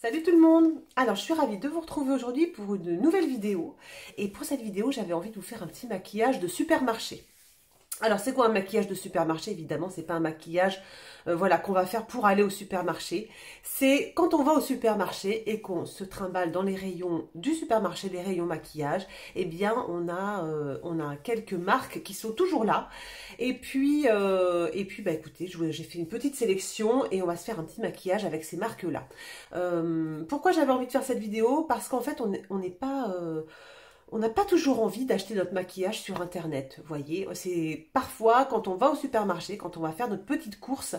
Salut tout le monde! Alors je suis ravie de vous retrouver aujourd'hui pour une nouvelle vidéo. Et pour cette vidéo, j'avais envie de vous faire un petit maquillage de supermarché. Alors c'est quoi un maquillage de supermarché? Évidemment, c'est pas un maquillage voilà, qu'on va faire pour aller au supermarché. C'est quand on va au supermarché et qu'on se trimballe dans les rayons du supermarché, les rayons maquillage, eh bien on a quelques marques qui sont toujours là. Et puis bah écoutez, j'ai fait une petite sélection et on va se faire un petit maquillage avec ces marques-là. Pourquoi j'avais envie de faire cette vidéo? Parce qu'en fait on n'est pas... on n'a pas toujours envie d'acheter notre maquillage sur internet, vous voyez. C'est parfois quand on va au supermarché, quand on va faire notre petite course,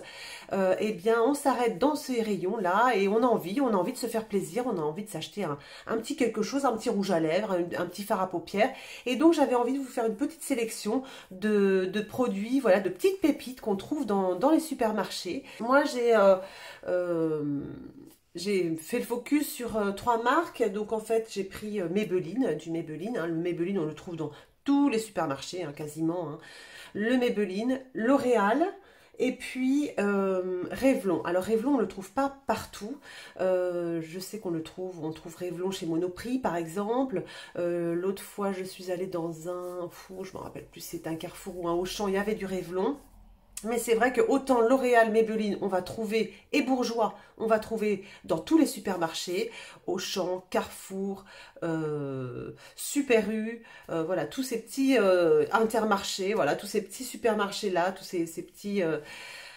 eh bien on s'arrête dans ces rayons-là et on a envie de se faire plaisir, on a envie de s'acheter un petit quelque chose, un petit rouge à lèvres, un petit fard à paupières. Et donc j'avais envie de vous faire une petite sélection de produits, voilà, de petites pépites qu'on trouve dans les supermarchés. Moi j'ai fait le focus sur trois marques, donc en fait j'ai pris Maybelline, du Maybelline, hein. Le Maybelline on le trouve dans tous les supermarchés, hein, quasiment, hein. Le Maybelline, L'Oréal, et puis Revlon. Alors Revlon on ne le trouve pas partout, je sais on trouve Revlon chez Monoprix par exemple. L'autre fois je suis allée dans je me rappelle plus si c'est un Carrefour ou un Auchan, il y avait du Revlon. Mais c'est vrai que autant L'Oréal, Maybelline, on va trouver, et Bourjois, on va trouver dans tous les supermarchés, Auchan, Carrefour, Super U, voilà, tous ces petits intermarchés, voilà, tous ces petits supermarchés-là, tous ces petits,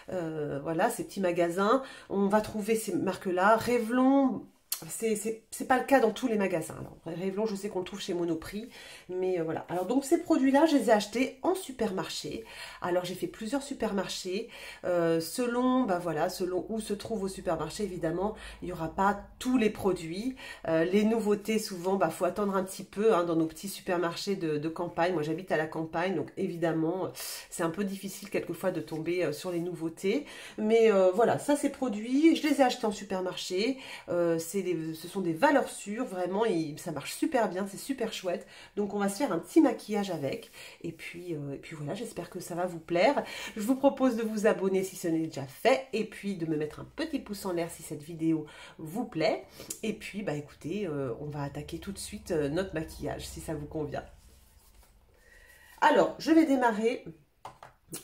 voilà, ces petits magasins, on va trouver ces marques-là. Revlon, c'est pas le cas dans tous les magasins. Alors, Revlon, je sais qu'on le trouve chez Monoprix, mais voilà. Alors, donc, ces produits-là, je les ai achetés en supermarché. Alors, j'ai fait plusieurs supermarchés. Bah, voilà, selon où se trouve au supermarché, évidemment, il n'y aura pas tous les produits. Les nouveautés, souvent, bah, faut attendre un petit peu, hein, dans nos petits supermarchés de campagne. Moi, j'habite à la campagne, donc évidemment, c'est un peu difficile quelquefois de tomber sur les nouveautés. Mais voilà, ça, ces produits, je les ai achetés en supermarché. Ce sont des valeurs sûres, vraiment, ça marche super bien, c'est super chouette. Donc on va se faire un petit maquillage avec. Et puis voilà, j'espère que ça va vous plaire. Je vous propose de vous abonner si ce n'est déjà fait. Et puis de me mettre un petit pouce en l'air si cette vidéo vous plaît. Et puis, bah écoutez, on va attaquer tout de suite notre maquillage, si ça vous convient. Alors, je vais démarrer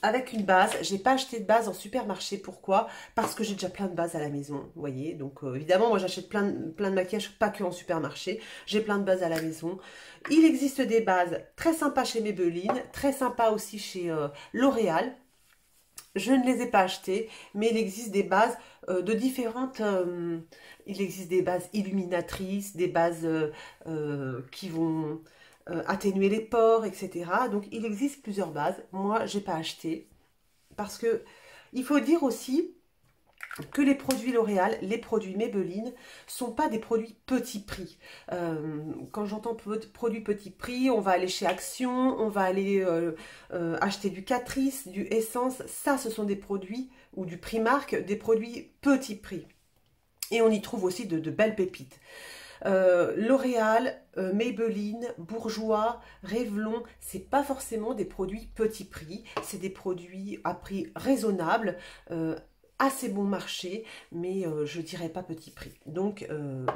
avec une base. J'ai pas acheté de base en supermarché. Pourquoi? Parce que j'ai déjà plein de bases à la maison, vous voyez. Donc évidemment, moi j'achète plein de maquillage, pas que en supermarché. J'ai plein de bases à la maison. Il existe des bases très sympas chez Maybelline, très sympas aussi chez L'Oréal. Je ne les ai pas achetées, mais il existe des bases de différentes... il existe des bases illuminatrices, des bases qui vont atténuer les pores, etc. Donc il existe plusieurs bases. Moi, j'ai pas acheté parce que il faut dire aussi que les produits L'Oréal, les produits Maybelline, sont pas des produits petit prix. Quand j'entends produits petit prix, on va aller chez Action, on va aller acheter du Catrice, du Essence. Ça, ce sont des produits, ou du Primark, des produits petit prix. Et on y trouve aussi de belles pépites. L'Oréal, Maybelline, Bourjois, Revlon, c'est pas forcément des produits petit prix, c'est des produits à prix raisonnable, assez bon marché, mais je dirais pas petit prix. Donc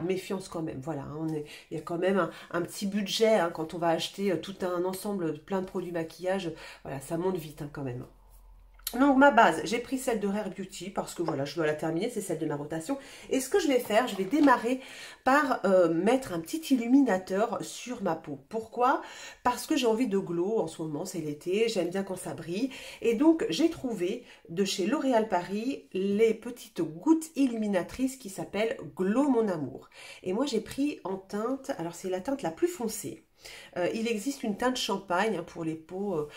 méfiance quand même. Voilà, hein, il y a quand même un petit budget, hein, quand on va acheter tout un ensemble plein de produits maquillage. Voilà, ça monte vite, hein, quand même. Donc ma base, j'ai pris celle de Rare Beauty parce que voilà, je dois la terminer, c'est celle de ma rotation. Et ce que je vais faire, je vais démarrer par mettre un petit illuminateur sur ma peau. Pourquoi? Parce que j'ai envie de glow en ce moment, c'est l'été, j'aime bien quand ça brille. Et donc j'ai trouvé de chez L'Oréal Paris les petites gouttes illuminatrices qui s'appellent Glow Mon Amour. Et moi j'ai pris en teinte, alors c'est la teinte la plus foncée. Il existe une teinte champagne, hein, pour les peaux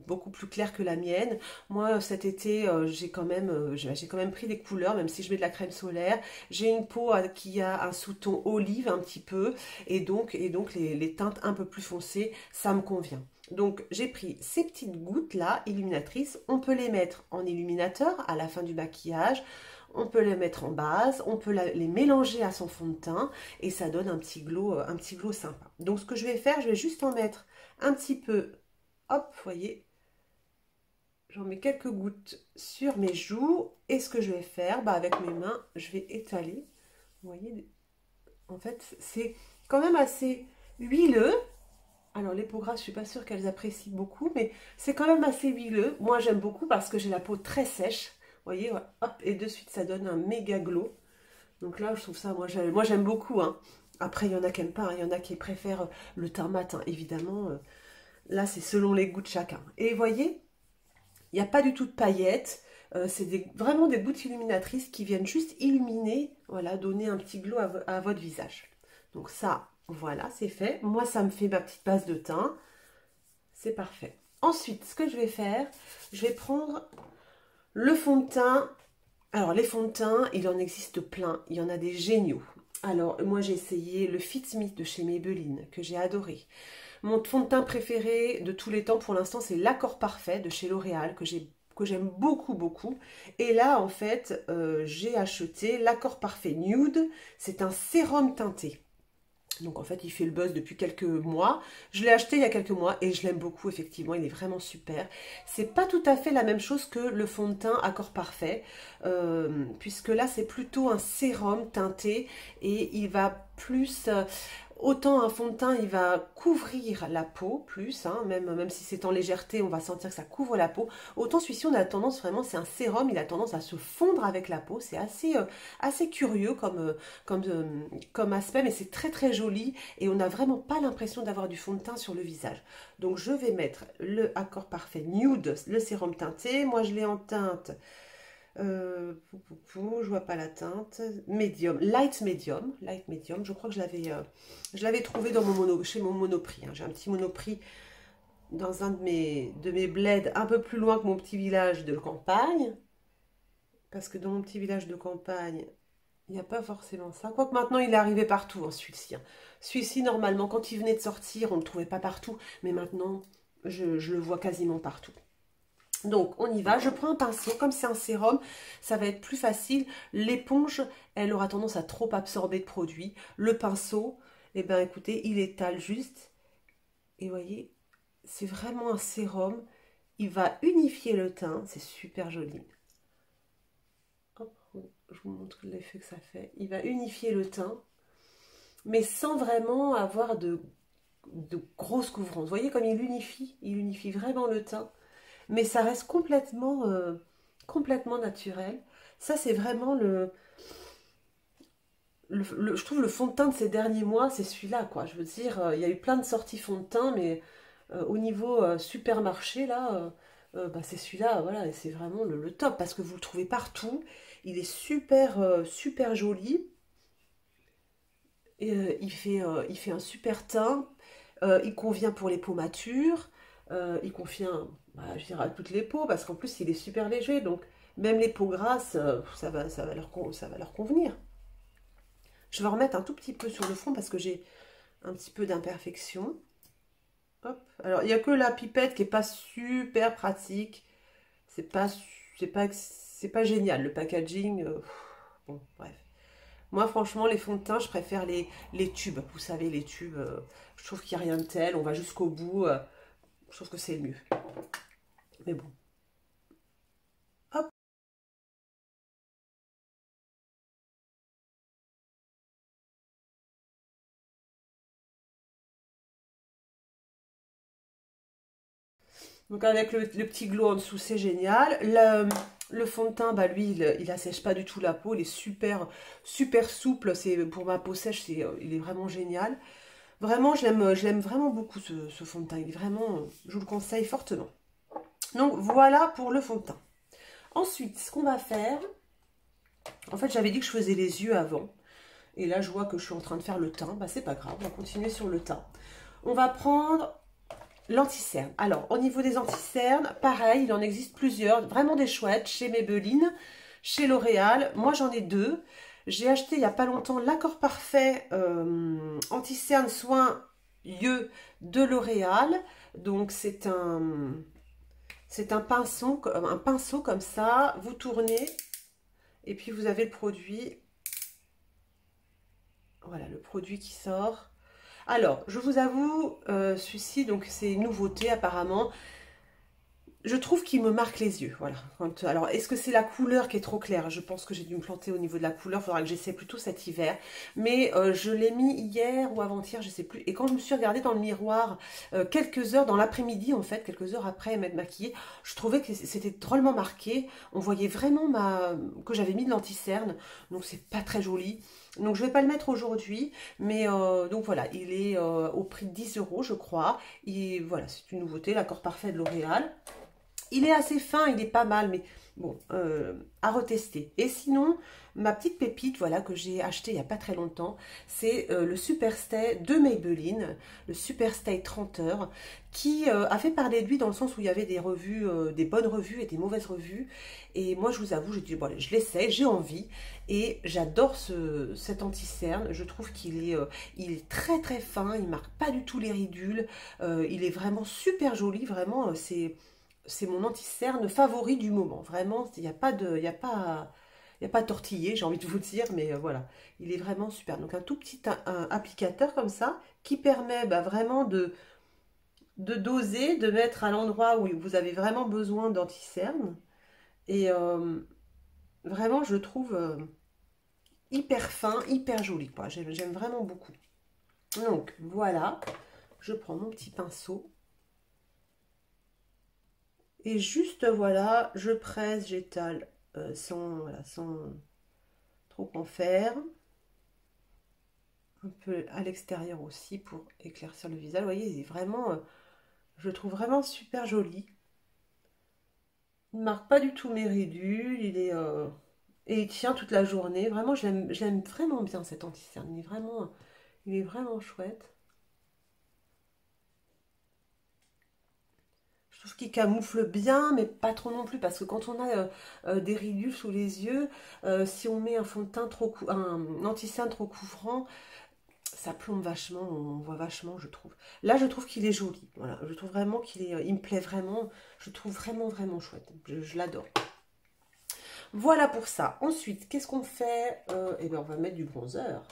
beaucoup plus claires que la mienne. Moi cet été j'ai quand même pris des couleurs, même si je mets de la crème solaire. J'ai une peau qui a un sous-ton olive un petit peu, et donc les teintes un peu plus foncées, ça me convient. Donc j'ai pris ces petites gouttes là illuminatrices. On peut les mettre en illuminateur à la fin du maquillage. On peut les mettre en base, on peut les mélanger à son fond de teint et ça donne un petit glow sympa. Donc ce que je vais faire, je vais juste en mettre un petit peu, hop, vous voyez, j'en mets quelques gouttes sur mes joues. Et ce que je vais faire, bah, avec mes mains, je vais étaler Vous voyez, en fait, c'est quand même assez huileux. Alors les peaux grasses, je suis pas sûre qu'elles apprécient beaucoup, mais c'est quand même assez huileux. Moi j'aime beaucoup parce que j'ai la peau très sèche. Vous voyez, ouais, hop, et de suite ça donne un méga glow. Donc là je trouve ça, moi j'aime beaucoup, hein. Après il y en a qui n'aiment pas, hein. Il y en a qui préfèrent le teint mat, hein, évidemment. Là c'est selon les goûts de chacun. Et vous voyez, il n'y a pas du tout de paillettes. C'est vraiment des gouttes illuminatrices qui viennent juste illuminer, voilà, donner un petit glow à votre visage. Donc ça, voilà, c'est fait. Moi, ça me fait ma petite base de teint. C'est parfait. Ensuite, ce que je vais faire, je vais prendre le fond de teint. Alors, les fonds de teint, il en existe plein. Il y en a des géniaux. Alors, moi, j'ai essayé le Fit Me de chez Maybelline, que j'ai adoré. Mon fond de teint préféré de tous les temps, pour l'instant, c'est l'Accord Parfait de chez L'Oréal, que j'aime beaucoup, beaucoup. Et là, en fait, j'ai acheté l'Accord Parfait Nude. C'est un sérum teinté. Donc en fait, il fait le buzz depuis quelques mois. Je l'ai acheté il y a quelques mois et je l'aime beaucoup, effectivement. Il est vraiment super. C'est pas tout à fait la même chose que le fond de teint Accord Parfait, puisque là, c'est plutôt un sérum teinté et il va plus... autant un fond de teint, il va couvrir la peau plus, hein, même si c'est en légèreté, on va sentir que ça couvre la peau. Autant celui-ci, on a tendance vraiment, c'est un sérum, il a tendance à se fondre avec la peau. C'est assez curieux comme aspect, mais c'est très très joli et on n'a vraiment pas l'impression d'avoir du fond de teint sur le visage. Donc je vais mettre le Accord Parfait Nude, le sérum teinté. Moi je l'ai en teinte... je vois pas la teinte. Médium, light medium, Je crois que je l'avais trouvé dans chez mon Monoprix, hein. J'ai un petit Monoprix dans un de mes bleds un peu plus loin que mon petit village de campagne. Parce que dans mon petit village de campagne, il n'y a pas forcément ça. Quoique maintenant, il est arrivé partout, hein, celui-ci, hein. Celui-ci, normalement, quand il venait de sortir, on ne le trouvait pas partout. Mais maintenant, je le vois quasiment partout. Donc, on y va. Je prends un pinceau. Comme c'est un sérum, ça va être plus facile. L'éponge, elle aura tendance à trop absorber de produit. Le pinceau, eh bien, écoutez, il étale juste. Et vous voyez, c'est vraiment un sérum. Il va unifier le teint. C'est super joli. Hop, je vous montre l'effet que ça fait. Il va unifier le teint, mais sans vraiment avoir de grosses couvrances. Vous voyez comme il unifie vraiment le teint. Mais ça reste complètement naturel. Ça, c'est vraiment je trouve le fond de teint de ces derniers mois, c'est celui-là, quoi. Je veux dire, il y a eu plein de sorties fond de teint, mais au niveau supermarché, là, bah, c'est celui-là, voilà, et c'est vraiment le top, parce que vous le trouvez partout. Il est super joli. Et, il fait un super teint. Il convient pour les peaux matures. Il convient, bah, je dirais, à toutes les peaux, parce qu'en plus, il est super léger. Donc, même les peaux grasses, ça va leur convenir. Je vais en remettre un tout petit peu sur le fond, parce que j'ai un petit peu d'imperfection. Hop. Alors, il n'y a que la pipette qui n'est pas super pratique. C'est pas génial. Le packaging, bon, bref. Moi, franchement, les fonds de teint, je préfère les tubes. Vous savez, les tubes, je trouve qu'il n'y a rien de tel. On va jusqu'au bout. Je trouve que c'est le mieux. Mais bon. Hop. Donc, avec le petit glow en dessous, c'est génial. Le fond de teint, bah, lui, il assèche pas du tout la peau. Il est super souple. Pour ma peau sèche, il est vraiment génial. Vraiment, je l'aime vraiment beaucoup, ce fond de teint. Il est vraiment, je vous le conseille fortement. Donc, voilà pour le fond de teint. Ensuite, ce qu'on va faire, en fait, j'avais dit que je faisais les yeux avant. Et là, je vois que je suis en train de faire le teint. Bah, c'est pas grave, on va continuer sur le teint. On va prendre l'anti-cerne. Alors, au niveau des anti-cernes, pareil, il en existe plusieurs. Vraiment des chouettes, chez Maybelline, chez L'Oréal. Moi, j'en ai deux. J'ai acheté il n'y a pas longtemps l'Accord Parfait anti-cerne soin yeux de L'Oréal. Donc, c'est un pinceau comme ça. Vous tournez et puis vous avez le produit. Voilà, le produit qui sort. Alors, je vous avoue, celui-ci, donc c'est une nouveauté apparemment. je trouve qu'il me marque les yeux, voilà. Alors, est-ce que c'est la couleur qui est trop claire? Je pense que j'ai dû me planter au niveau de la couleur. Il faudra que j'essaie plutôt cet hiver. Mais je l'ai mis hier ou avant-hier, je sais plus. Et quand je me suis regardée dans le miroir, quelques heures dans l'après-midi, en fait, quelques heures après m'être maquillée, je trouvais que c'était drôlement marqué. On voyait vraiment que j'avais mis de l'anti-cerne. Donc, c'est pas très joli. Donc, je vais pas le mettre aujourd'hui. Mais donc, voilà, il est au prix de 10 €, je crois. Et voilà, c'est une nouveauté, l'accord parfait de L'Oréal. Il est assez fin, il est pas mal, mais bon, à retester. Et sinon, ma petite pépite, voilà, que j'ai acheté il n'y a pas très longtemps, c'est le Superstay de Maybelline, le Superstay 30 heures, qui a fait parler de lui dans le sens où il y avait des revues, des bonnes revues et des mauvaises revues. Et moi, je vous avoue, j'ai dit, bon, allez, je l'essaie, j'ai envie. Et j'adore cet anti-cerne. Je trouve il est très très fin, il marque pas du tout les ridules. Il est vraiment super joli, vraiment, c'est mon anti-cerne favori du moment. Vraiment, il n'y a pas de, il y a pas tortillé, j'ai envie de vous dire, mais voilà, il est vraiment super. Donc un tout petit applicateur comme ça, qui permet vraiment de doser, de mettre à l'endroit où vous avez vraiment besoin d'anti-cerne. Et vraiment, je le trouve hyper fin, hyper joli, quoi. J'aime vraiment beaucoup. Donc voilà, je prends mon petit pinceau. Et juste, voilà, je presse, j'étale sans trop en faire. Un peu à l'extérieur aussi pour éclaircir le visage. Vous voyez, il est vraiment, je le trouve vraiment super joli. Il ne marque pas du tout mes ridules. Et il tient toute la journée. Vraiment, je l'aime vraiment bien cet anti-cerne. Il est vraiment chouette. Je trouve qu'il camoufle bien, mais pas trop non plus, parce que quand on a des ridules sous les yeux, si on met un fond de teint un anti-cerne trop couvrant, ça plombe vachement, on voit vachement, je trouve. Là, je trouve qu'il est joli. Voilà, je trouve vraiment il me plaît vraiment. Je trouve vraiment, vraiment chouette. Je l'adore. Voilà pour ça. Ensuite, qu'est-ce qu'on fait? Eh bien, on va mettre du bronzer.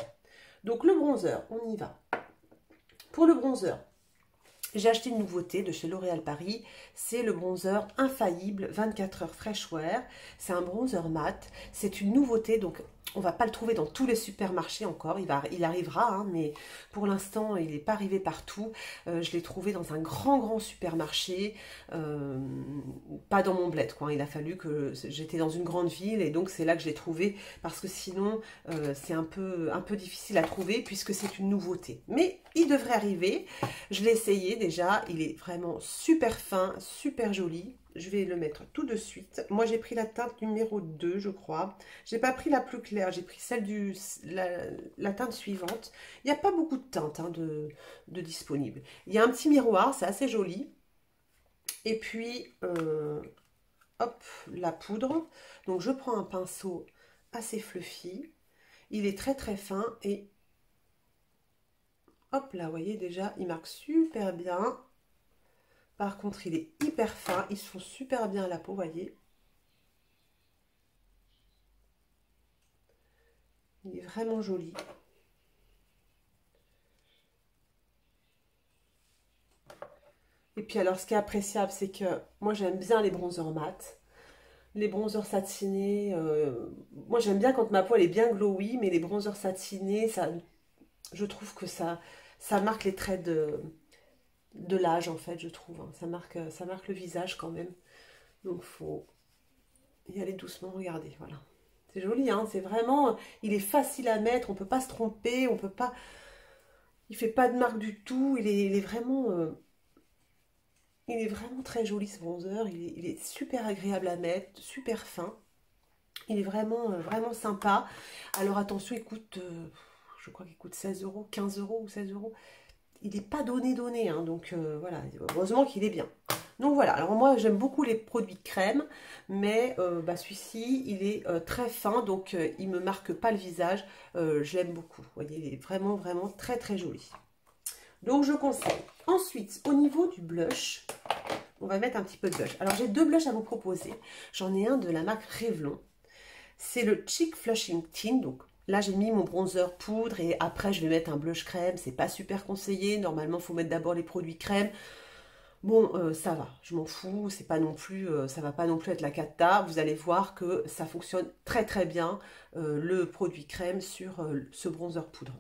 Donc, le bronzer, on y va. Pour le bronzer, j'ai acheté une nouveauté de chez L'Oréal Paris, c'est le bronzer infaillible 24 heures Fresh Wear. C'est un bronzer mat, c'est une nouveauté, donc on va pas le trouver dans tous les supermarchés encore, il arrivera, hein, mais pour l'instant il n'est pas arrivé partout. Je l'ai trouvé dans un grand supermarché, pas dans mon bled, quoi. Il a fallu que j'étais dans une grande ville et donc c'est là que je l'ai trouvé, parce que sinon c'est un peu difficile à trouver puisque c'est une nouveauté. Mais il devrait arriver, je l'ai essayé déjà, il est vraiment super fin, super joli. Je vais le mettre tout de suite. Moi, j'ai pris la teinte numéro 2, je crois. Je n'ai pas pris la plus claire, j'ai pris celle la teinte suivante. Il n'y a pas beaucoup de teintes de disponibles. Il y a un petit miroir, c'est assez joli. Et puis, hop, la poudre. Donc, je prends un pinceau assez fluffy. Il est très très fin et hop là, vous voyez déjà, il marque super bien. Par contre, il est hyper fin. Ils se font super bien à la peau, vous voyez. Il est vraiment joli. Et puis alors, ce qui est appréciable, c'est que moi, j'aime bien les bronzers mat. Les bronzers satinés. Moi, j'aime bien quand ma peau elle est bien glowy, mais les bronzers satinés, je trouve que ça marque les traits de l'âge, en fait, je trouve. Hein. Ça marque le visage quand même. Donc, faut y aller doucement, regardez, voilà. C'est joli, hein, c'est vraiment, il est facile à mettre, on peut pas se tromper, on peut pas, il fait pas de marque du tout, il est vraiment très joli ce bronzer, il est super agréable à mettre, super fin, il est vraiment, vraiment sympa. Alors attention, il coûte, je crois qu'il coûte 16 €, 15 € ou 16 €. Il n'est pas donné, hein, donc voilà, heureusement qu'il est bien. Donc voilà, alors moi j'aime beaucoup les produits crème, mais celui-ci il est très fin, donc il ne me marque pas le visage, j'aime beaucoup. Vous voyez, il est vraiment vraiment très très joli. Donc je conseille. Ensuite, au niveau du blush, on va mettre un petit peu de blush. Alors j'ai deux blushs à vous proposer. J'en ai un de la marque Revlon. C'est le Cheek Flushing Tint, donc là, j'ai mis mon bronzer poudre et après, je vais mettre un blush crème. C'est pas super conseillé. Normalement, il faut mettre d'abord les produits crème. Bon, ça va, je m'en fous, c'est pas non plus, ça va pas non plus être la cata. Vous allez voir que ça fonctionne très très bien, le produit crème sur ce bronzer poudre.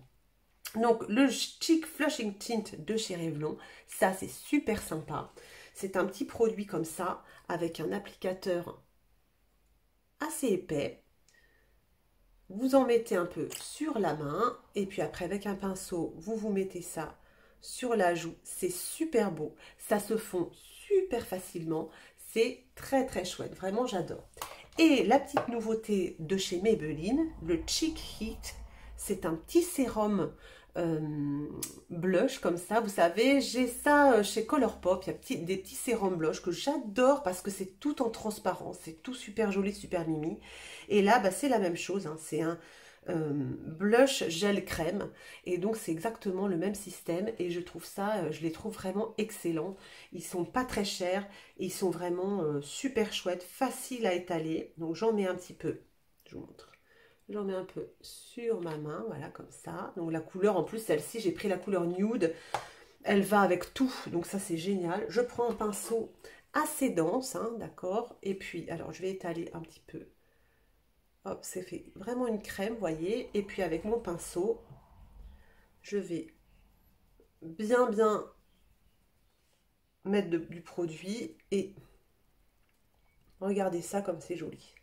Donc le Cheek Flushing Tint de chez Revlon, ça c'est super sympa. C'est un petit produit comme ça, avec un applicateur assez épais. Vous en mettez un peu sur la main, et puis après avec un pinceau, vous vous mettez ça sur la joue. C'est super beau, ça se fond super facilement, c'est très très chouette, vraiment j'adore. Et la petite nouveauté de chez Maybelline, le Cheek Heat, c'est un petit sérum blush comme ça, vous savez, j'ai ça chez Colourpop, il y a des petits sérums blush que j'adore parce que c'est tout en transparence, c'est tout super joli, super mimi. Et là, bah, c'est la même chose, hein, c'est un blush gel crème, et donc c'est exactement le même système, et je trouve ça, je les trouve vraiment excellents. Ils sont pas très chers, et ils sont vraiment super chouettes, faciles à étaler. Donc j'en mets un petit peu, je vous montre. J'en mets un peu sur ma main, voilà, comme ça. Donc la couleur, en plus, celle-ci, j'ai pris la couleur nude. Elle va avec tout, donc ça, c'est génial. Je prends un pinceau assez dense, hein, d'accord. Et puis, alors, je vais étaler un petit peu. Hop, c'est fait vraiment une crème, vous voyez. Et puis, avec mon pinceau, je vais bien mettre du produit. Et regardez ça comme c'est joli.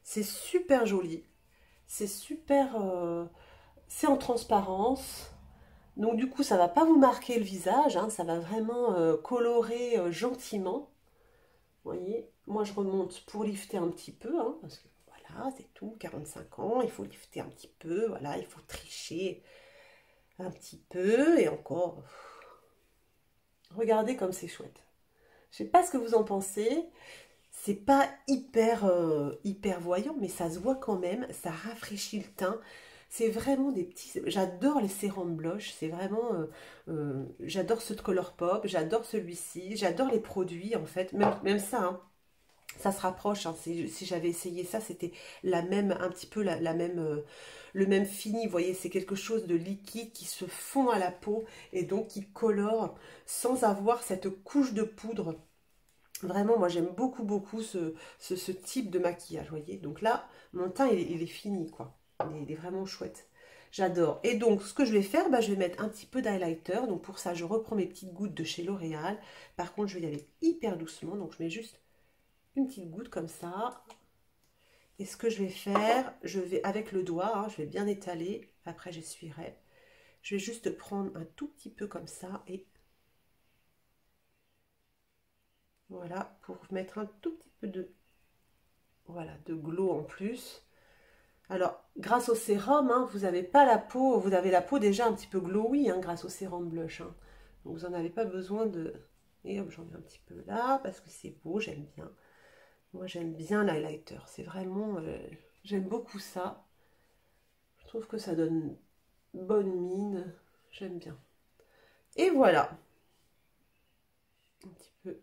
C'est super joli. C'est super... c'est en transparence. Donc du coup, ça va pas vous marquer le visage, hein, ça va vraiment colorer gentiment. Vous voyez, moi je remonte pour lifter un petit peu, hein, parce que voilà, c'est tout, 45 ans, il faut lifter un petit peu, voilà, il faut tricher un petit peu, et encore, regardez comme c'est chouette. Je sais pas ce que vous en pensez, c'est pas hyper voyant, mais ça se voit quand même, ça rafraîchit le teint. C'est vraiment des petits... J'adore les sérums blush, c'est vraiment... j'adore ceux de Colourpop, j'adore celui-ci, j'adore les produits en fait, même ça, hein, ça se rapproche. Hein, si j'avais essayé ça, c'était la même, un petit peu la même, le même fini. Vous voyez, c'est quelque chose de liquide qui se fond à la peau et donc qui colore sans avoir cette couche de poudre. Vraiment, moi j'aime beaucoup ce type de maquillage, vous voyez. Donc là, mon teint, il est fini, quoi. Il est vraiment chouette. J'adore. Et donc, ce que je vais faire, bah, je vais mettre un petit peu d'highlighter. Donc pour ça, je reprends mes petites gouttes de chez L'Oréal. Par contre, je vais y aller hyper doucement. Donc je mets juste une petite goutte comme ça. Et ce que je vais faire, je vais, avec le doigt, hein, je vais bien étaler. Après, j'essuierai. Je vais juste prendre un tout petit peu comme ça et... Voilà, pour mettre un tout petit peu de, voilà, de glow en plus. Alors, grâce au sérum, hein, vous n'avez pas la peau, vous avez la peau déjà un petit peu glowy, hein, grâce au sérum blush. Hein. Donc, vous n'en avez pas besoin de... Et hop, j'en mets un petit peu là, parce que c'est beau, j'aime bien. Moi, j'aime bien l'highlighter. C'est vraiment... j'aime beaucoup ça. Je trouve que ça donne bonne mine. J'aime bien. Et voilà. Un petit peu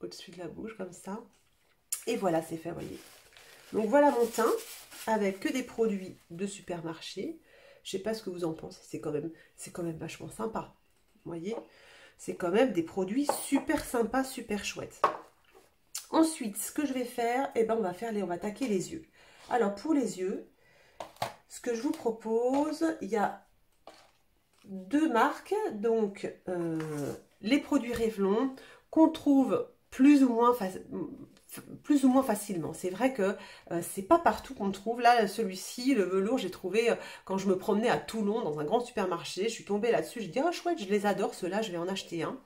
au-dessus de la bouche, comme ça. Et voilà, c'est fait, vous voyez. Donc voilà mon teint, avec que des produits de supermarché. Je sais pas ce que vous en pensez, c'est quand même vachement sympa. Vous voyez, c'est quand même des produits super sympas, super chouettes. Ensuite, ce que je vais faire, eh ben, on va attaquer les yeux. Alors pour les yeux, ce que je vous propose, il y a deux marques, donc les produits Revlon qu'on trouve plus ou moins facilement. C'est vrai que c'est pas partout qu'on trouve. Là, celui-ci, le velours, j'ai trouvé quand je me promenais à Toulon dans un grand supermarché. Je suis tombée là-dessus. Je dis, oh chouette, je les adore, ceux-là, je vais en acheter un.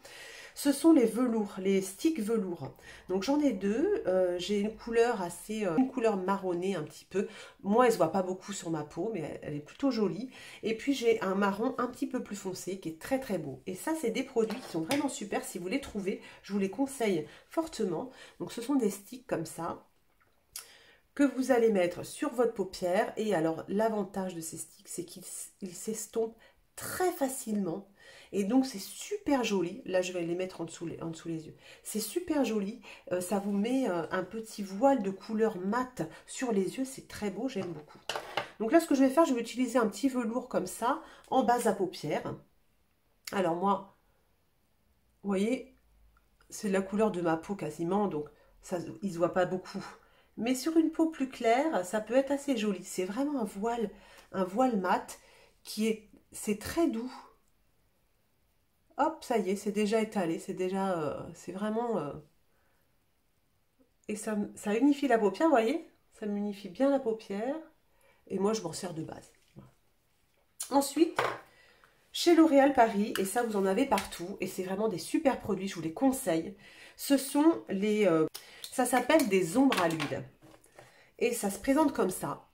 Ce sont les velours, les sticks velours. Donc j'en ai deux. J'ai une couleur une couleur marronnée un petit peu. Moi, elle se voit pas beaucoup sur ma peau, mais elle est plutôt jolie. Et puis j'ai un marron un petit peu plus foncé qui est très très beau. Et ça, c'est des produits qui sont vraiment super. Si vous les trouvez, je vous les conseille fortement. Donc ce sont des sticks comme ça que vous allez mettre sur votre paupière. Et alors, l'avantage de ces sticks, c'est qu'ils s'estompent très facilement. Et donc, c'est super joli. Là, je vais les mettre en dessous les yeux. C'est super joli. Ça vous met un petit voile de couleur mate sur les yeux. C'est très beau, j'aime beaucoup. Donc là, ce que je vais faire, je vais utiliser un petit velours comme ça, en base à paupières. Alors moi, vous voyez, c'est la couleur de ma peau quasiment, donc ça, il se voit pas beaucoup. Mais sur une peau plus claire, ça peut être assez joli. C'est vraiment un voile mat c'est très doux. Hop, ça y est, c'est déjà étalé, c'est vraiment, et ça unifie la paupière, vous voyez? Ça m'unifie bien la paupière, et moi je m'en sers de base. Voilà. Ensuite, chez L'Oréal Paris, et ça vous en avez partout, et c'est vraiment des super produits, je vous les conseille. Ce sont ça s'appelle des ombres à l'huile. Et ça se présente comme ça.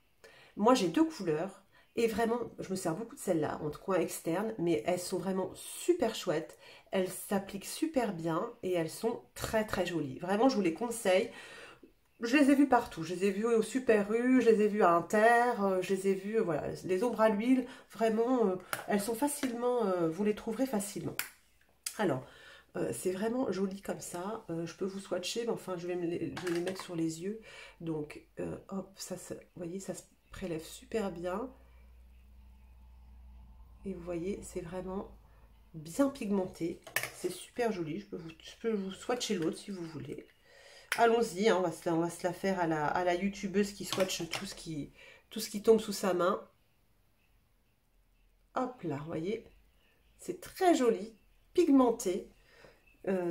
Moi j'ai deux couleurs, et vraiment, je me sers beaucoup de celles-là, en coin externe, mais elles sont vraiment super chouettes. Elles s'appliquent super bien, et elles sont très très jolies. Vraiment, je vous les conseille. Je les ai vues partout, je les ai vues au Super U, je les ai vues à Inter, je les ai vues, voilà, les ombres à l'huile, vraiment, elles sont facilement, vous les trouverez facilement. Alors, c'est vraiment joli comme ça, je peux vous swatcher, mais enfin, je vais les mettre sur les yeux, donc, hop, vous voyez, ça se prélève super bien, et vous voyez, c'est vraiment bien pigmenté, c'est super joli, je peux vous swatcher l'autre si vous voulez. Allons-y, hein, on va se la faire à la youtubeuse qui swatche tout ce qui tombe sous sa main. Hop là, vous voyez, c'est très joli, pigmenté.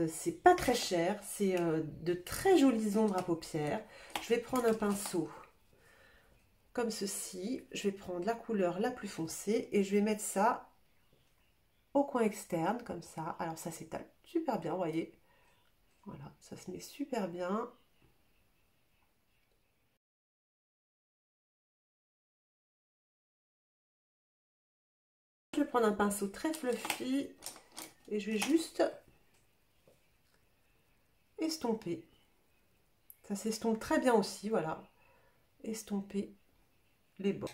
C'est pas très cher, c'est de très jolies ombres à paupières. Je vais prendre un pinceau comme ceci. Je vais prendre la couleur la plus foncée et je vais mettre ça au coin externe, comme ça. Alors ça s'étale super bien, vous voyez. Voilà, ça se met super bien. Je vais prendre un pinceau très fluffy et je vais juste estomper. Ça s'estompe très bien aussi, voilà. Estomper les bords.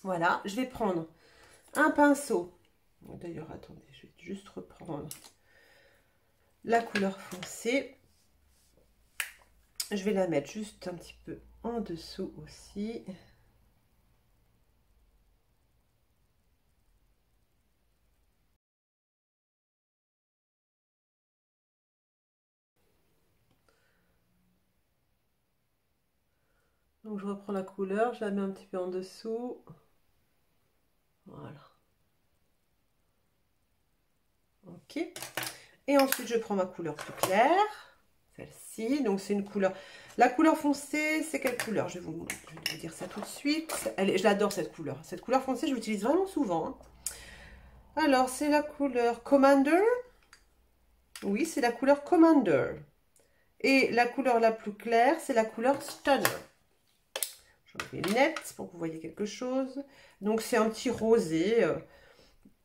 Voilà, je vais prendre un pinceau. D'ailleurs, attendez, je vais juste reprendre la couleur foncée. Je vais la mettre juste un petit peu en dessous aussi. Donc je reprends la couleur, je la mets un petit peu en dessous. Voilà. Ok. Et ensuite je prends ma couleur plus claire. Celle-ci. Donc c'est une couleur. La couleur foncée, c'est quelle couleur? Je vais vous dire ça tout de suite. Je l'adore cette couleur. Cette couleur foncée, je l'utilise vraiment souvent, hein. Alors c'est la couleur Commander. Oui, c'est la couleur Commander. Et la couleur la plus claire, c'est la couleur Stunner. Je mets net pour que vous voyez quelque chose. Donc c'est un petit rosé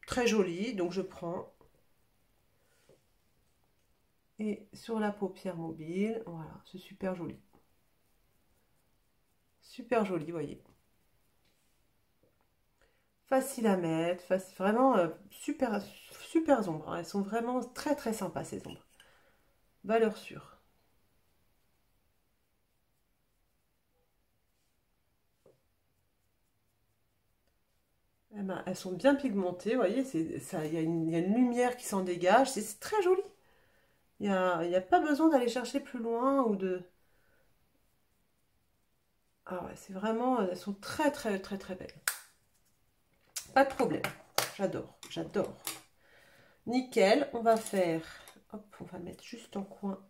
très joli. Donc je prends. Et sur la paupière mobile, voilà, c'est super joli. Super joli, vous voyez. Facile à mettre, vraiment super, super ombres, hein. Elles sont vraiment très très sympas ces ombres. Valeur sûre. Eh ben, elles sont bien pigmentées, vous voyez, il y a une lumière qui s'en dégage, c'est très joli. Il n'y a pas besoin d'aller chercher plus loin ou de... Ah ouais, c'est vraiment, elles sont très très très très belles. Pas de problème, j'adore, j'adore. Nickel, on va faire, hop, on va mettre juste en coin.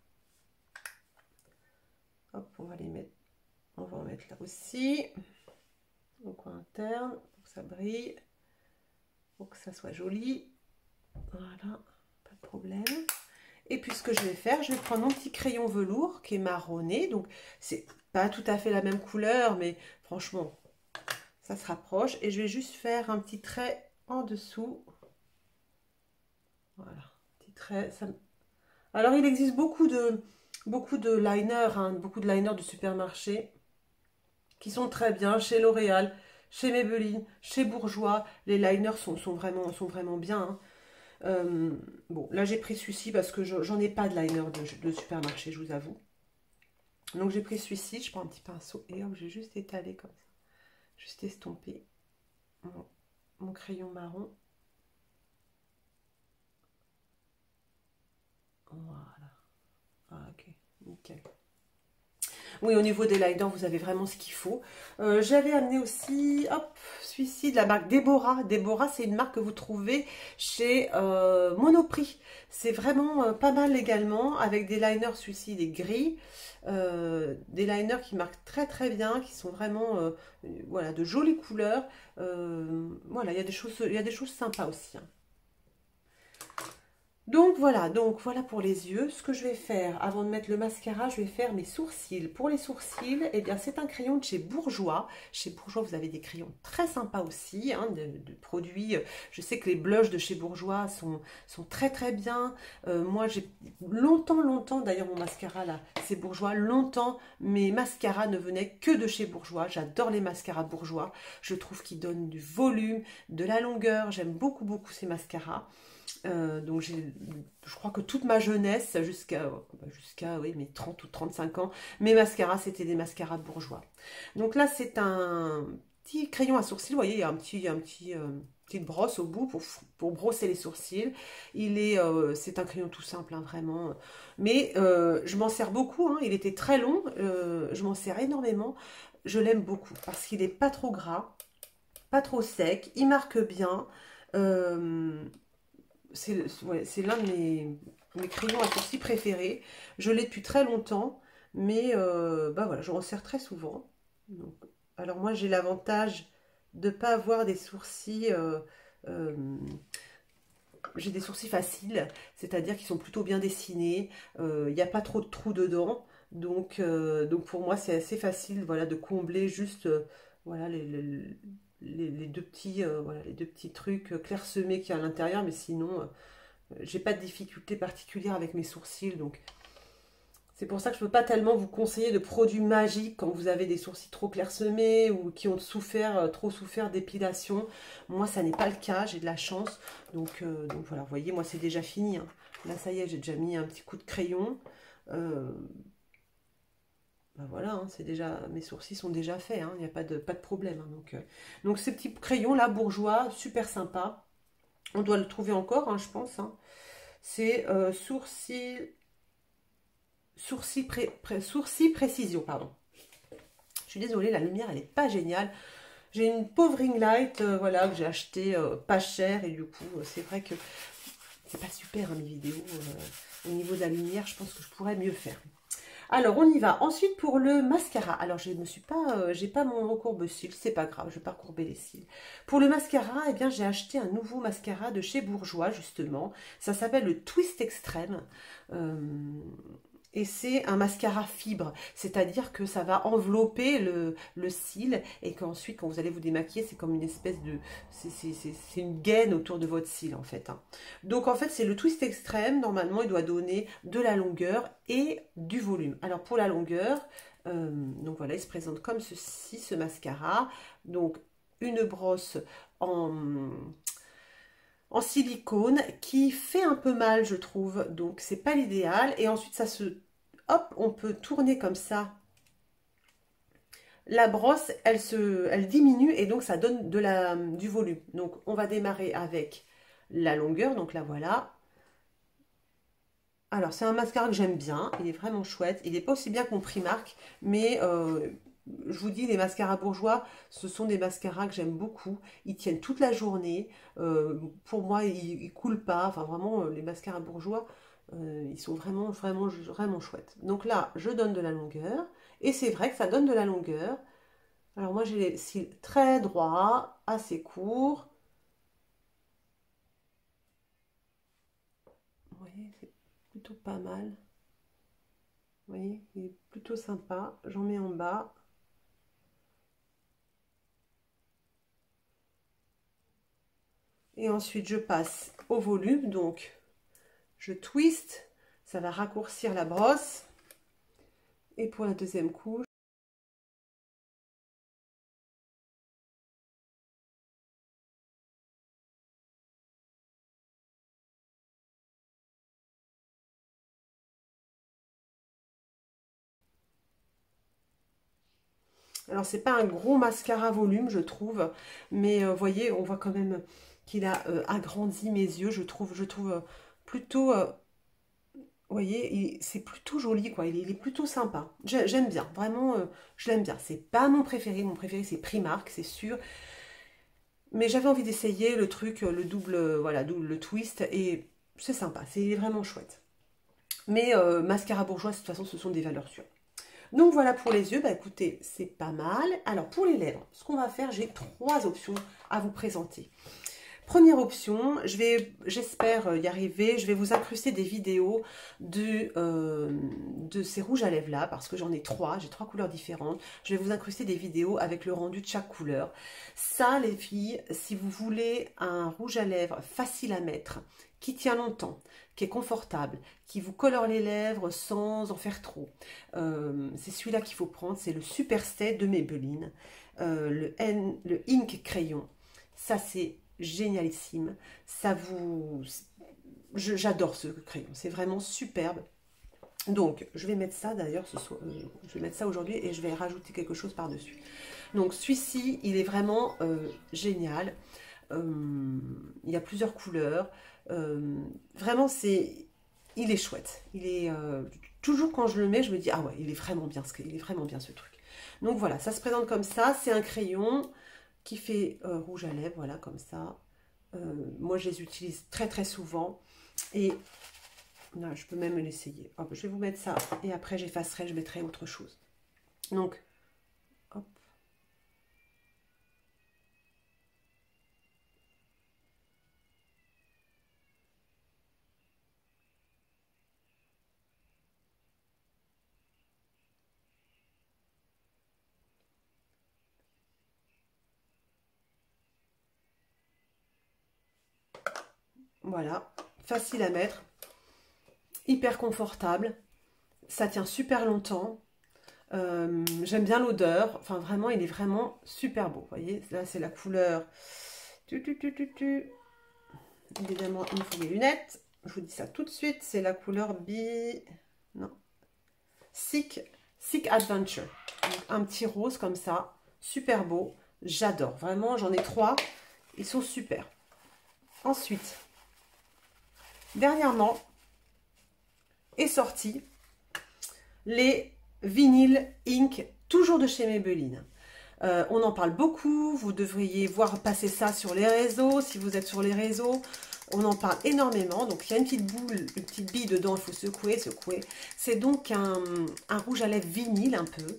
Hop, on va en mettre là aussi, au coin interne, pour que ça brille, pour que ça soit joli. Voilà, pas de problème. Et puis ce que je vais faire, je vais prendre mon petit crayon velours qui est marronné. Donc c'est pas tout à fait la même couleur, mais franchement, ça se rapproche. Et je vais juste faire un petit trait en dessous. Voilà, petit trait. Alors il existe beaucoup de liners, hein, beaucoup de liners de supermarché qui sont très bien chez L'Oréal, chez Maybelline, chez Bourjois. Les liners sont vraiment bien, hein. Bon, là j'ai pris celui-ci parce que j'en ai pas de liner de supermarché, je vous avoue. Donc j'ai pris celui-ci, je prends un petit pinceau et hop, j'ai juste étalé comme ça. Juste estompé mon crayon marron. Voilà. Ah, ok, nickel. Oui, au niveau des liners, vous avez vraiment ce qu'il faut. J'avais amené aussi, hop, celui-ci de la marque Deborah. Deborah, c'est une marque que vous trouvez chez Monoprix. C'est vraiment pas mal également, avec des liners, celui-ci, des gris. Des liners qui marquent très très bien, qui sont vraiment voilà, de jolies couleurs. Voilà, il y a des choses sympas aussi, hein. Donc voilà pour les yeux. Ce que je vais faire, avant de mettre le mascara, je vais faire mes sourcils. Pour les sourcils, eh bien c'est un crayon de chez Bourjois. Chez Bourjois, vous avez des crayons très sympas aussi, hein, de produits. Je sais que les blushs de chez Bourjois sont très très bien. Moi, j'ai longtemps, d'ailleurs mon mascara là, c'est Bourjois. Longtemps, mes mascaras ne venaient que de chez Bourjois. J'adore les mascaras Bourjois. Je trouve qu'ils donnent du volume, de la longueur. J'aime beaucoup ces mascaras. Donc je crois que toute ma jeunesse, jusqu'à oui, mes 30 ou 35 ans, mes mascaras, c'était des mascaras Bourjois. Donc là, c'est un petit crayon à sourcils. Vous voyez, il y a petite brosse au bout pour brosser les sourcils. C'est un crayon tout simple, hein, vraiment. Mais je m'en sers beaucoup, hein. Il était très long. Je m'en sers énormément. Je l'aime beaucoup parce qu'il n'est pas trop gras, pas trop sec. Il marque bien. C'est l'un de mes crayons à sourcils préférés. Je l'ai depuis très longtemps, mais bah voilà, je m'en sers très souvent. Donc, alors moi, j'ai l'avantage de ne pas avoir des sourcils... euh, j'ai des sourcils faciles, c'est-à-dire qu'ils sont plutôt bien dessinés. Il n'y a pas trop de trous dedans. Donc pour moi, c'est assez facile, voilà, de combler juste voilà, les deux petits, voilà, les deux petits trucs clairsemés qu'il y a à l'intérieur, mais sinon, j'ai pas de difficulté particulière avec mes sourcils, donc c'est pour ça que je ne peux pas tellement vous conseiller de produits magiques quand vous avez des sourcils trop clairsemés ou qui ont trop souffert d'épilation. Moi, ça n'est pas le cas, j'ai de la chance. Donc voilà, vous voyez, moi c'est déjà fini, hein. Là, ça y est, j'ai déjà mis un petit coup de crayon. Ben voilà, hein, c'est déjà, mes sourcils sont déjà faits, hein, il n'y a pas de problème, hein. Donc ces petits crayons là, Bourjois, super sympa. On doit le trouver encore, hein, je pense, hein. C'est sourcils précision, pardon. Je suis désolée, la lumière, elle n'est pas géniale. J'ai une pauvre ring light, voilà, que j'ai acheté pas cher, et du coup, c'est vrai que c'est pas super, hein, mes vidéos. Au niveau de la lumière, je pense que je pourrais mieux faire. Alors, on y va. Ensuite, pour le mascara. Alors, je ne suis pas, j'ai pas mon recourbe-cils, c'est pas grave, je vais pas courber les cils. Pour le mascara, eh bien, j'ai acheté un nouveau mascara de chez Bourjois, justement. Ça s'appelle le Twist Extreme. Et c'est un mascara fibre, c'est-à-dire que ça va envelopper le cil et qu'ensuite, quand vous allez vous démaquiller, c'est comme une espèce de... C'est une gaine autour de votre cil, en fait, hein. Donc, en fait, c'est le twist extrême. Normalement, il doit donner de la longueur et du volume. Alors, pour la longueur, donc voilà, il se présente comme ceci, ce mascara. Donc, une brosse en silicone qui fait un peu mal, je trouve. Donc, c'est pas l'idéal. Et ensuite, hop, on peut tourner comme ça. La brosse, elle diminue et donc ça donne du volume. Donc, on va démarrer avec la longueur. Donc là, voilà. Alors, c'est un mascara que j'aime bien. Il est vraiment chouette. Il n'est pas aussi bien qu'on Primark, mais je vous dis, les mascaras Bourjois, ce sont des mascaras que j'aime beaucoup. Ils tiennent toute la journée. Pour moi, ils ne coulent pas. Enfin, vraiment, les mascaras Bourjois, ils sont vraiment chouettes. Donc là, je donne de la longueur. Et c'est vrai que ça donne de la longueur. Alors moi, j'ai les cils très droits, assez courts. Vous voyez, c'est plutôt pas mal. Vous voyez, il est plutôt sympa. J'en mets en bas. Et ensuite, je passe au volume. Donc, je twist. Ça va raccourcir la brosse. Et pour la deuxième couche, alors c'est pas un gros mascara volume, je trouve, mais vous voyez, on voit quand même qu'il a agrandi mes yeux. Je trouve plutôt Vous voyez, c'est plutôt joli, quoi. Il est plutôt sympa. J'aime bien, vraiment, je l'aime bien. C'est pas mon préféré. Mon préféré, c'est Primark, c'est sûr. Mais j'avais envie d'essayer le truc, le double, voilà, double twist, et c'est sympa. C'est vraiment chouette. Mais mascara bourgeois, de toute façon, ce sont des valeurs sûres. Donc voilà pour les yeux, bah écoutez, c'est pas mal. Alors pour les lèvres, ce qu'on va faire, j'ai trois options à vous présenter. Première option, j'espère y arriver, je vais vous incruster des vidéos de ces rouges à lèvres là, parce que j'en ai trois, j'ai trois couleurs différentes. Je vais vous incruster des vidéos avec le rendu de chaque couleur. Ça les filles, si vous voulez un rouge à lèvres facile à mettre, qui tient longtemps, qui est confortable, qui vous colore les lèvres sans en faire trop, c'est celui-là qu'il faut prendre, c'est le Super Stay de Maybelline, le Ink Crayon. Ça c'est génialissime. J'adore ce crayon, c'est vraiment superbe. Donc, je vais mettre ça d'ailleurs, je vais mettre ça aujourd'hui et je vais rajouter quelque chose par-dessus. Donc, celui-ci, il est vraiment génial. Il y a plusieurs couleurs. Vraiment, il est chouette. Il est toujours quand je le mets, je me dis ah ouais, il est vraiment bien ce truc. Donc voilà, ça se présente comme ça. C'est un crayon qui fait rouge à lèvres, voilà, comme ça. Moi, je les utilise très très souvent. Et là, je peux même l'essayer. Hop, je vais vous mettre ça. Et après, j'effacerai, je mettrai autre chose. Donc, hop. Voilà, facile à mettre, hyper confortable, ça tient super longtemps. J'aime bien l'odeur, enfin vraiment, il est vraiment super beau. Vous voyez, là c'est la couleur. Évidemment, il me faut mes lunettes. Je vous dis ça tout de suite, c'est la couleur Non. Sick Adventure. Donc, un petit rose comme ça, super beau. J'adore, vraiment, j'en ai trois. Ils sont super. Ensuite, dernièrement, est sorti les vinyles Ink, toujours de chez Maybelline. On en parle beaucoup, vous devriez voir passer ça sur les réseaux, si vous êtes sur les réseaux, on en parle énormément. Donc il y a une petite boule, une petite bille dedans, il faut secouer, secouer. C'est donc un rouge à lèvres vinyle un peu,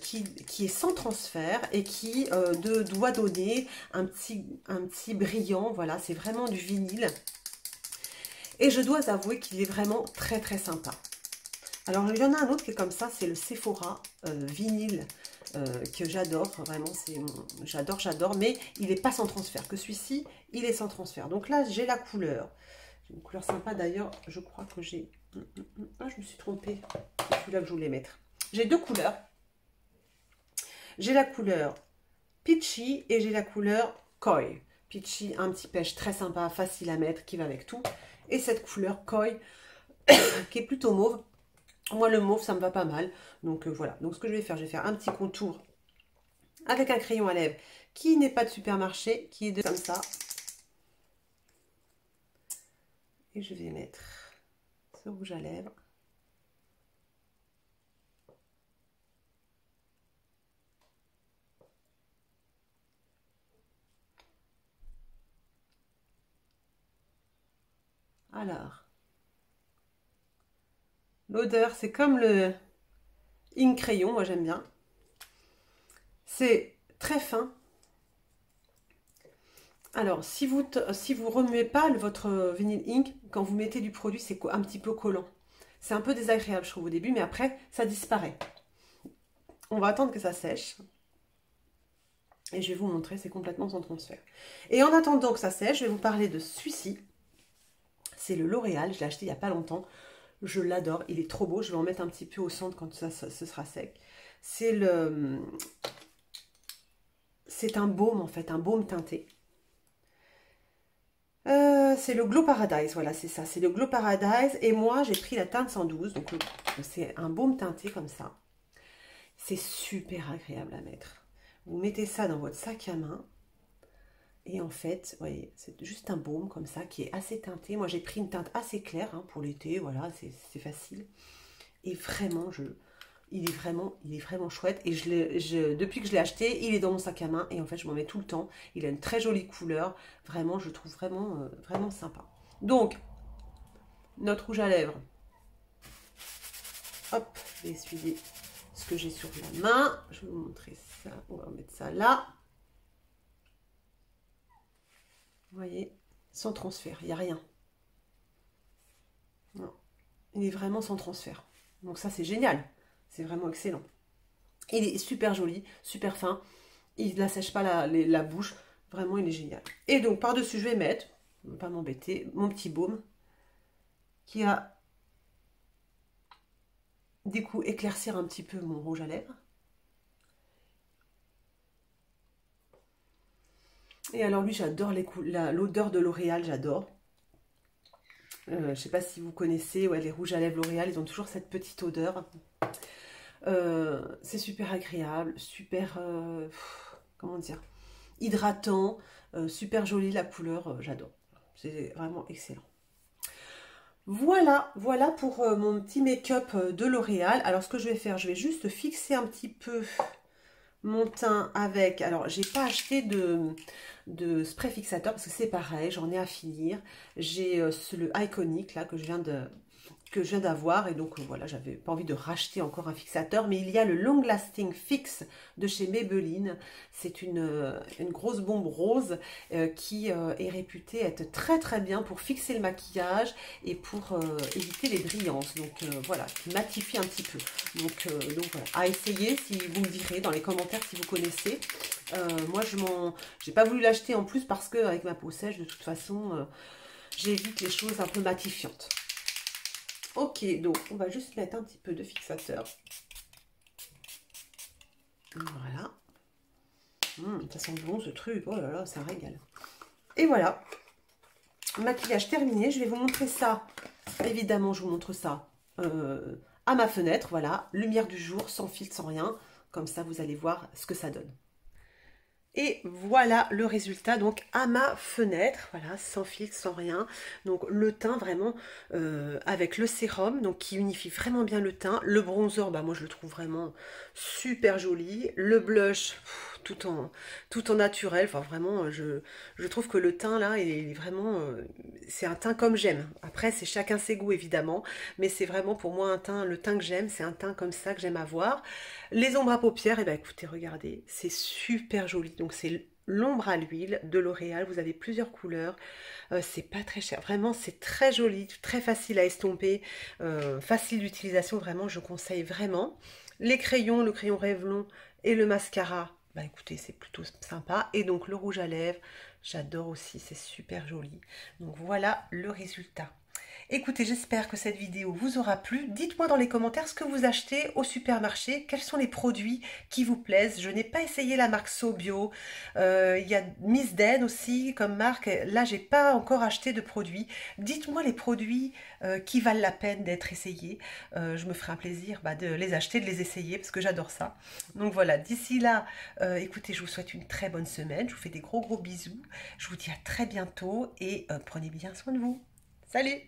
qui est sans transfert et qui doit donner un petit brillant, voilà, c'est vraiment du vinyle. Et je dois avouer qu'il est vraiment très très sympa. Alors il y en a un autre qui est comme ça, c'est le Sephora vinyle que j'adore, vraiment j'adore, mais il n'est pas sans transfert, que celui-ci il est sans transfert. Donc là j'ai la couleur, j'ai une couleur sympa d'ailleurs, je crois que j'ai, ah je me suis trompée, c'est celui-là que je voulais mettre. J'ai deux couleurs, j'ai la couleur Peachy et j'ai la couleur Koi. Peachy, un petit pêche très sympa, facile à mettre, qui va avec tout, et cette couleur Koi qui est plutôt mauve. Moi, le mauve, ça me va pas mal. Donc, voilà. Donc, ce que je vais faire un petit contour avec un crayon à lèvres qui n'est pas de supermarché, qui est comme ça. Et je vais mettre ce rouge à lèvres. Alors, l'odeur, c'est comme le Ink Crayon, moi j'aime bien. C'est très fin. Alors, si vous remuez pas votre vinyle ink, quand vous mettez du produit, c'est un petit peu collant. C'est un peu désagréable, je trouve, au début, mais après, ça disparaît. On va attendre que ça sèche. Et je vais vous montrer, c'est complètement sans transfert. Et en attendant que ça sèche, je vais vous parler de celui-ci. C'est le L'Oréal, je l'ai acheté il n'y a pas longtemps. Je l'adore, il est trop beau. Je vais en mettre un petit peu au centre quand ce sera sec. C'est un baume en fait, un baume teinté. C'est le Glow Paradise, voilà, c'est ça. C'est le Glow Paradise. Et moi, j'ai pris la teinte 112. Donc, c'est un baume teinté comme ça. C'est super agréable à mettre. Vous mettez ça dans votre sac à main. Et en fait, vous voyez, c'est juste un baume comme ça qui est assez teinté. Moi, j'ai pris une teinte assez claire hein, pour l'été, voilà, c'est facile. Et vraiment, il est vraiment chouette. Et depuis que je l'ai acheté, il est dans mon sac à main. Et en fait, je m'en mets tout le temps. Il a une très jolie couleur. Vraiment, je trouve vraiment sympa. Donc, notre rouge à lèvres. Hop, je vais essuyer ce que j'ai sur la main. Je vais vous montrer ça. On va mettre ça là. Vous voyez, sans transfert, il n'y a rien. Non. Il est vraiment sans transfert. Donc ça, c'est génial. C'est vraiment excellent. Il est super joli, super fin. Il n'assèche pas la bouche. Vraiment, il est génial. Et donc, par-dessus, je vais mettre, ne pas m'embêter, mon petit baume qui a du coup éclaircir un petit peu mon rouge à lèvres. Et alors lui, j'adore l'odeur de L'Oréal, j'adore. Je ne sais pas si vous connaissez, ouais, les rouges à lèvres L'Oréal, ils ont toujours cette petite odeur. C'est super agréable, super, comment dire, hydratant, super joli la couleur, j'adore. C'est vraiment excellent. Voilà, voilà pour mon petit make-up de L'Oréal. Alors ce que je vais faire, je vais juste fixer un petit peu mon teint avec, alors j'ai pas acheté de spray fixateur parce que c'est pareil, j'en ai à finir. J'ai le Iconic là que je viens d'avoir et donc voilà, j'avais pas envie de racheter encore un fixateur, mais il y a le Long Lasting Fix de chez Maybelline. C'est une grosse bombe rose qui est réputée être très très bien pour fixer le maquillage et pour éviter les brillances, donc voilà, qui matifie un petit peu. Donc voilà, à essayer, si vous me direz dans les commentaires si vous connaissez. Moi j'ai pas voulu l'acheter en plus parce que avec ma peau sèche de toute façon j'évite les choses un peu matifiantes. Ok, donc on va juste mettre un petit peu de fixateur. Voilà. Ça sent bon ce truc. Oh là là, ça régale. Et voilà. Maquillage terminé. Je vais vous montrer ça. Évidemment, je vous montre ça à ma fenêtre. Voilà. Lumière du jour, sans filtre, sans rien. Comme ça, vous allez voir ce que ça donne. Et voilà le résultat, donc à ma fenêtre, voilà, sans filtre, sans rien. Donc le teint vraiment avec le sérum, donc qui unifie vraiment bien le teint. Le bronzer, bah moi je le trouve vraiment super joli. Le blush, tout en naturel. Enfin vraiment, je trouve que le teint là, il est vraiment, c'est un teint comme j'aime. Après c'est chacun ses goûts évidemment, mais c'est vraiment pour moi le teint que j'aime, c'est un teint comme ça que j'aime avoir. Les ombres à paupières, et ben écoutez, regardez, c'est super joli. Donc c'est l'ombre à l'huile de L'Oréal. Vous avez plusieurs couleurs. C'est pas très cher. Vraiment, c'est très joli, très facile à estomper, facile d'utilisation. Vraiment, je conseille vraiment. Les crayons, le crayon Revlon et le mascara. Bah écoutez, c'est plutôt sympa. Et donc le rouge à lèvres, j'adore aussi, c'est super joli. Donc voilà le résultat. Écoutez, j'espère que cette vidéo vous aura plu. Dites-moi dans les commentaires ce que vous achetez au supermarché. Quels sont les produits qui vous plaisent. Je n'ai pas essayé la marque SoBio. Il y a Miss Den aussi comme marque. Là, j'ai pas encore acheté de produits. Dites-moi les produits qui valent la peine d'être essayés. Je me ferai un plaisir de les acheter, de les essayer parce que j'adore ça. Donc voilà, d'ici là, écoutez, je vous souhaite une très bonne semaine. Je vous fais des gros bisous. Je vous dis à très bientôt et prenez bien soin de vous. Salut!